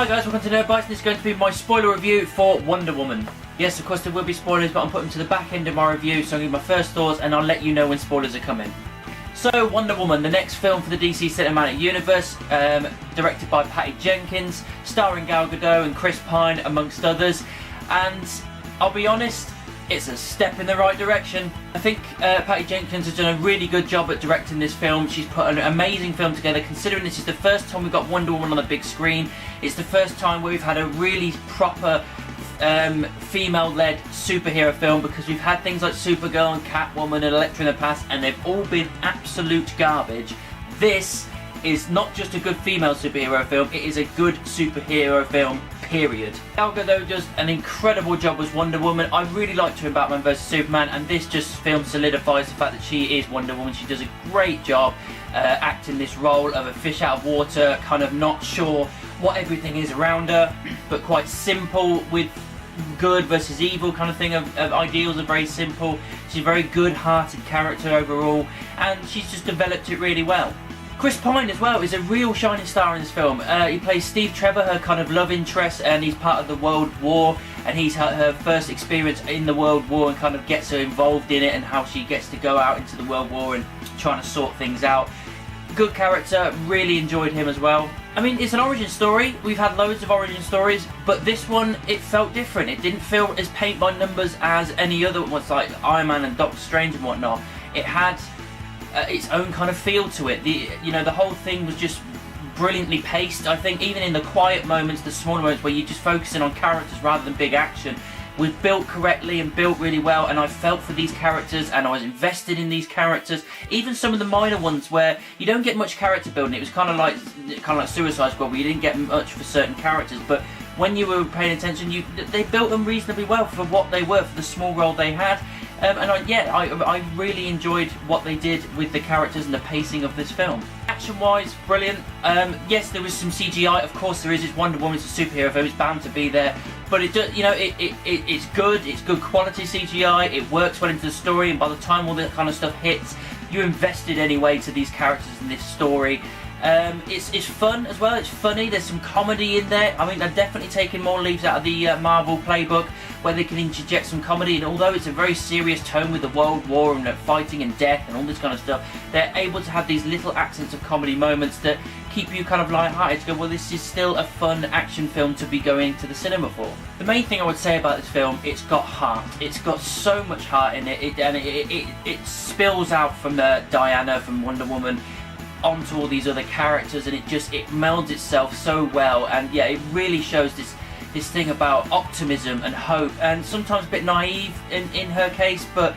Hi guys, welcome to Nerd Bites, and this is going to be my spoiler review for Wonder Woman. Yes, of course there will be spoilers, but I'm putting them to the back end of my review, so I'll give my first thoughts and I'll let you know when spoilers are coming. So, Wonder Woman, the next film for the DC Cinematic Universe, directed by Patty Jenkins, starring Gal Gadot and Chris Pine, amongst others, and I'll be honest, it's a step in the right direction. I think Patty Jenkins has done a really good job at directing this film. She's put an amazing film together, considering this is the first time we've got Wonder Woman on the big screen. It's the first time where we've had a really proper female-led superhero film, because we've had things like Supergirl and Catwoman and Elektra in the past, and they've all been absolute garbage. This is not just a good female superhero film, it is a good superhero film, period. Gal Gadot does an incredible job as Wonder Woman. I really liked her in Batman vs Superman, and this film solidifies the fact that she is Wonder Woman. She does a great job acting this role of a fish out of water, kind of not sure what everything is around her, but quite simple with good versus evil kind of thing of ideals are very simple. She's a very good-hearted character overall, and she's just developed it really well. Chris Pine as well is a real shining star in this film. He plays Steve Trevor, her kind of love interest, and he's part of the World War, and he's her first experience in the World War and kind of gets her involved in it and how she gets to go out into the World War and trying to sort things out. Good character, really enjoyed him as well. I mean, it's an origin story. We've had loads of origin stories, but this one, it felt different. It didn't feel as paint by numbers as any other ones like Iron Man and Doctor Strange and whatnot. It had its own kind of feel to it. The whole thing was just brilliantly paced. I think even in the quiet moments, the smaller moments where you're just focusing on characters rather than big action, was built correctly and built really well, and I felt for these characters and I was invested in these characters. Even some of the minor ones where you don't get much character building. It was kind of like Suicide Squad, where you didn't get much for certain characters, but when you were paying attention, they built them reasonably well for what they were, for the small role they had. I really enjoyed what they did with the characters and the pacing of this film. Action-wise, brilliant. Yes, there was some CGI, of course there is. It's Wonder Woman, it's a superhero film, it's bound to be there. But it's good. It's good quality CGI. It works well into the story, and by the time all that kind of stuff hits, you're invested anyway to these characters and this story. It's fun as well. It's funny. There's some comedy in there. I mean, they're definitely taking more leaves out of the Marvel playbook, where they can interject some comedy. And although it's a very serious tone with the World War and fighting and death and all this kind of stuff, they're able to have these little accents of comedy moments that keep you kind of light-hearted to go, well, this is still a fun action film to be going to the cinema for. The main thing I would say about this film, it's got heart. It's got so much heart in it. It spills out from Diana, from Wonder Woman, onto all these other characters, and it melds itself so well. And yeah, it really shows this thing about optimism and hope, and sometimes a bit naive in her case, but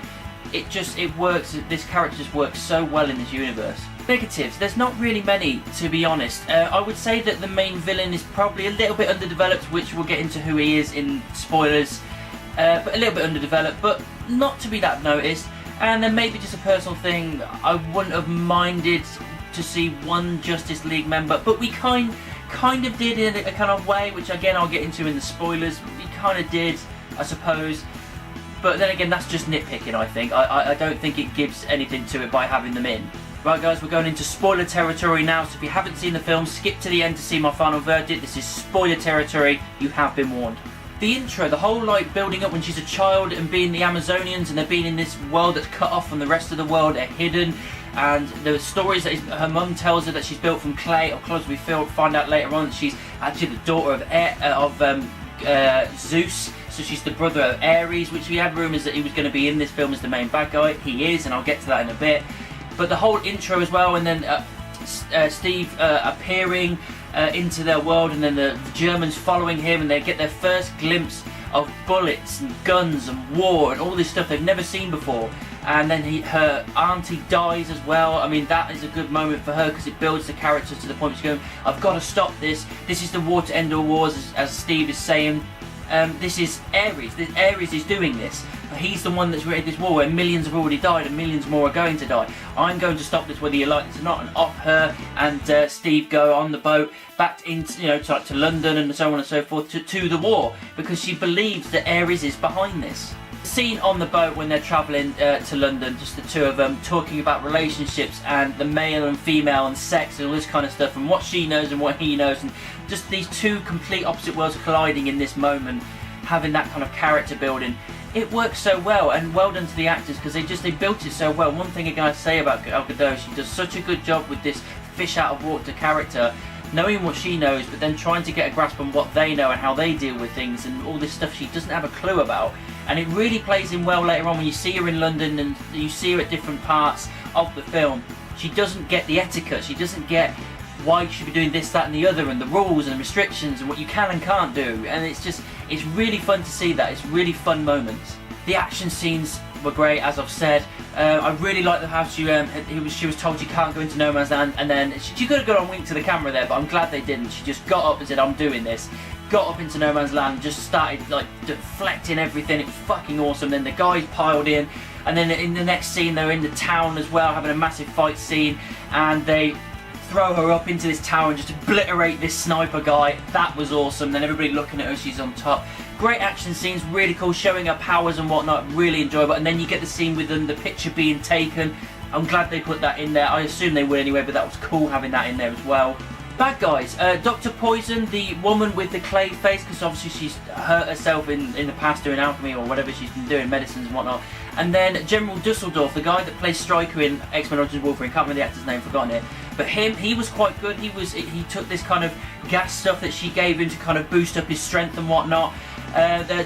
it works. This character just works so well in this universe. Negatives, there's not really many, to be honest. I would say that the main villain is probably a little bit underdeveloped, which we'll get into who he is in spoilers, but a little bit underdeveloped, but not to be that noticed. And then maybe just a personal thing, I wouldn't have minded to see one Justice League member, but we kind of did in a kind of way, which again I'll get into in the spoilers. We kind of did, I suppose, but then again that's just nitpicking. I think I don't think it gives anything to it by having them in. Right guys, we're going into spoiler territory now, so if you haven't seen the film, skip to the end to see my final verdict. This is spoiler territory, you have been warned. The intro, the whole building up when she's a child and being the Amazonians, and they're being in this world that's cut off from the rest of the world, they're hidden, and the stories that her mum tells her that she's built from clay, or clothes. We find out later on that she's actually the daughter of Zeus, so she's the brother of Ares, which we had rumours that he was going to be in this film as the main bad guy. He is, and I'll get to that in a bit. But the whole intro as well, and then Steve appearing into their world, and then the Germans following him, and they get their first glimpse of bullets and guns and war and all this stuff they've never seen before. And then her auntie dies as well. I mean, that is a good moment for her, because it builds the character to the point where she's going, I've got to stop this. This is the war to end all wars, as Steve is saying. This is Ares. Ares is doing this. He's the one that's created this war where millions have already died and millions more are going to die. I'm going to stop this whether you like it or not. And off her and Steve go on the boat back into, to London and so on and so forth, to the war, because she believes that Ares is behind this. Scene on the boat when they're travelling to London, just the two of them talking about relationships and the male and female and sex and all this kind of stuff, and what she knows and what he knows, and just these two complete opposite worlds colliding in this moment, having that kind of character building. It works so well, and well done to the actors, because they built it so well. One thing again I say about Gal Gadot, she does such a good job with this fish out of water character, knowing what she knows, but then trying to get a grasp on what they know and how they deal with things, and all this stuff she doesn't have a clue about. And it really plays in well later on when you see her in London and you see her at different parts of the film. She doesn't get the etiquette, she doesn't get why you should be doing this, that and the other, and the rules and restrictions and what you can and can't do. And it's really fun to see that. It's really fun moments. The action scenes were great, as I've said. I really like how she was told she can't go into no man's land, and then she could have gone on wink to the camera there, but I'm glad they didn't. She just got up and said, I'm doing this. Got up into no man's land, just started like deflecting everything. It was fucking awesome. Then the guys piled in, and then in the next scene they're in the town as well, having a massive fight scene, and they throw her up into this tower and just obliterate this sniper guy. That was awesome. Then everybody looking at her, she's on top. Great action scenes, really cool, showing her powers and whatnot, really enjoyable. And then you get the scene with them, the picture being taken. I'm glad they put that in there. I assume they would anyway, but that was cool having that in there as well. Bad guys, Dr. Poison, the woman with the clay face, because obviously she's hurt herself in the past doing alchemy or whatever she's been doing, medicines and whatnot. And then General Dusseldorf, the guy that plays Stryker in X-Men Origins Wolverine, can't remember the actor's name, forgotten it. But he was quite good. He took this kind of gas stuff that she gave him to kind of boost up his strength and whatnot.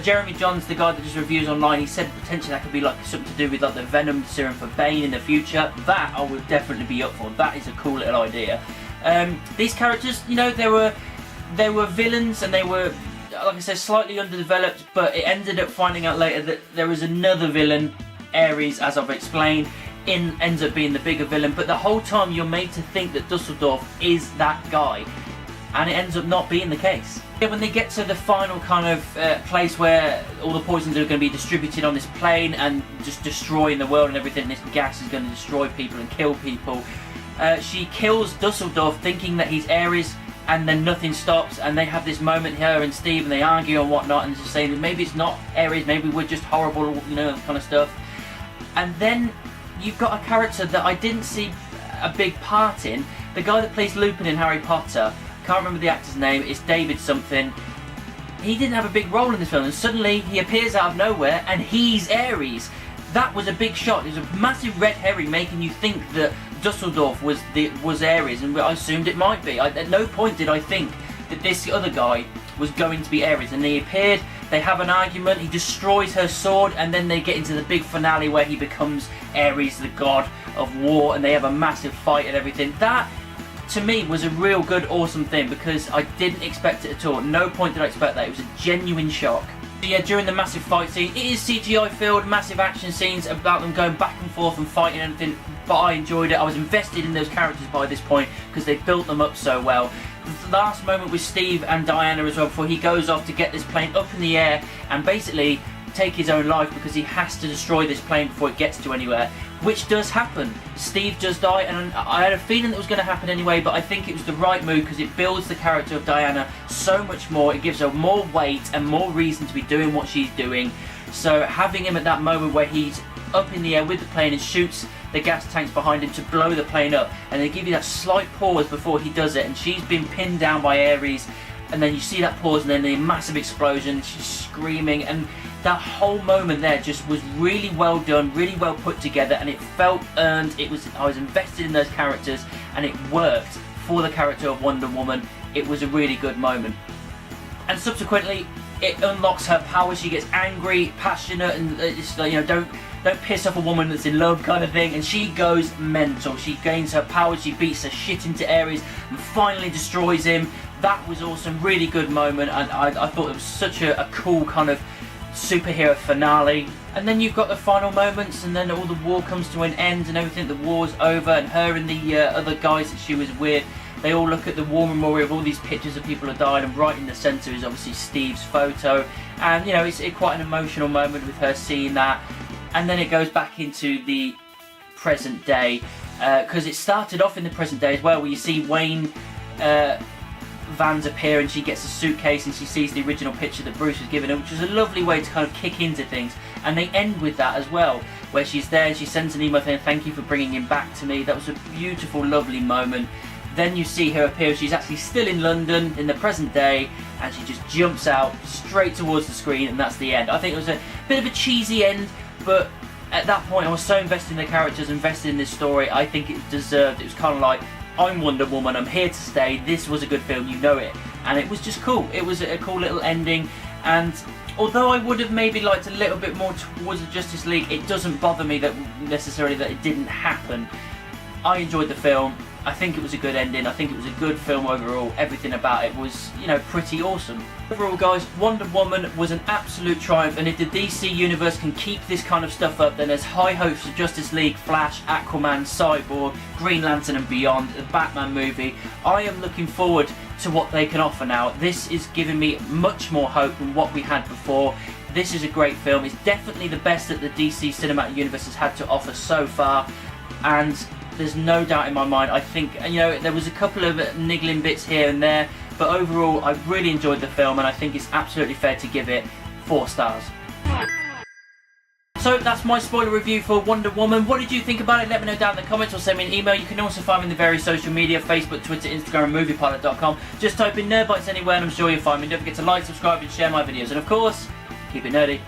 Jeremy Johns, the guy that does reviews online, he said potentially that could be like something to do with like the Venom serum for Bane in the future. That I would definitely be up for. That is a cool little idea. These characters, you know, they were villains, and they were, like I said, slightly underdeveloped, but it ended up finding out later that there was another villain, Ares, as I've explained, ends up being the bigger villain, but the whole time you're made to think that Dusseldorf is that guy, and it ends up not being the case. When they get to the final kind of place where all the poisons are going to be distributed on this plane and just destroying the world and everything, this gas is going to destroy people and kill people, she kills Dusseldorf thinking that he's Ares, and then nothing stops, and they have this moment, her and Steve, and they argue and whatnot, and just saying maybe it's not Ares, maybe we're just horrible, you know, that kind of stuff. And then you've got a character that I didn't see a big part in, the guy that plays Lupin in Harry Potter, can't remember the actor's name, it's David something. He didn't have a big role in this film, and suddenly he appears out of nowhere and he's Ares. That was a big shot. There's a massive red herring making you think that Dusseldorf was Ares, and I assumed it might be. At no point did I think that this other guy was going to be Ares, and they appeared, they have an argument, he destroys her sword, and then they get into the big finale where he becomes Ares, the god of war, and they have a massive fight and everything. That, to me, was a real good, awesome thing, because I didn't expect it at all. At no point did I expect that. It was a genuine shock. So yeah, during the massive fight scene, it is CGI filled, massive action scenes about them going back and forth and fighting and everything, but I enjoyed it. I was invested in those characters by this point because they built them up so well. The last moment with Steve and Diana as well, before he goes off to get this plane up in the air and basically take his own life because he has to destroy this plane before it gets to anywhere, which does happen. Steve does die, and I had a feeling that was going to happen anyway, but I think it was the right move because it builds the character of Diana so much more. It gives her more weight and more reason to be doing what she's doing. So having him at that moment where he's up in the air with the plane and shoots the gas tanks behind him to blow the plane up, and they give you that slight pause before he does it, and she's been pinned down by Ares, and then you see that pause and then the massive explosion, she's screaming, and that whole moment there just was really well done, really well put together, and it felt earned. I was invested in those characters, and it worked for the character of Wonder Woman. It was a really good moment. And subsequently, it unlocks her power. She gets angry, passionate, and it's like, you know, don't piss off a woman that's in love kind of thing, and she goes mental. She gains her power, she beats her shit into Ares and finally destroys him. That was awesome, really good moment, and I thought it was such a cool kind of superhero finale. And then you've got the final moments, and then all the war comes to an end and everything, the war's over, and her and the other guys that she was with, they all look at the war memorial of all these pictures of people who died, and right in the centre is obviously Steve's photo, and you know, it's quite an emotional moment with her seeing that. And then it goes back into the present day, because it started off in the present day as well, where you see Wayne vans appear and she gets a suitcase and she sees the original picture that Bruce was given her, which was a lovely way to kind of kick into things. And they end with that as well, where she's there and she sends an email saying thank you for bringing him back to me. That was a beautiful, lovely moment. Then you see her appear, she's actually still in London in the present day, and she just jumps out straight towards the screen, and that's the end. I think it was a bit of a cheesy end, but at that point I was so invested in the characters, invested in this story, I think it deserved. It was kind of like, I'm Wonder Woman, I'm here to stay, this was a good film, you know it. And it was just cool. It was a cool little ending, and although I would have maybe liked a little bit more towards the Justice League, it doesn't bother me that necessarily that it didn't happen. I enjoyed the film. I think it was a good ending. I think it was a good film overall. Everything about it was, you know, pretty awesome. Overall, guys, Wonder Woman was an absolute triumph, and if the DC Universe can keep this kind of stuff up, then there's high hopes for Justice League, Flash, Aquaman, Cyborg, Green Lantern and beyond, the Batman movie. I am looking forward to what they can offer now. This is giving me much more hope than what we had before. This is a great film. It's definitely the best that the DC Cinematic Universe has had to offer so far, and there's no doubt in my mind. I think, you know, there was a couple of niggling bits here and there, but overall I really enjoyed the film, and I think it's absolutely fair to give it 4 stars. So that's my spoiler review for Wonder Woman. What did you think about it? Let me know down in the comments or send me an email. You can also find me in the various social media, Facebook, Twitter, Instagram and MoviePilot.com. Just type in Nerdbytes anywhere and I'm sure you'll find me. Don't forget to like, subscribe and share my videos. And of course, keep it nerdy.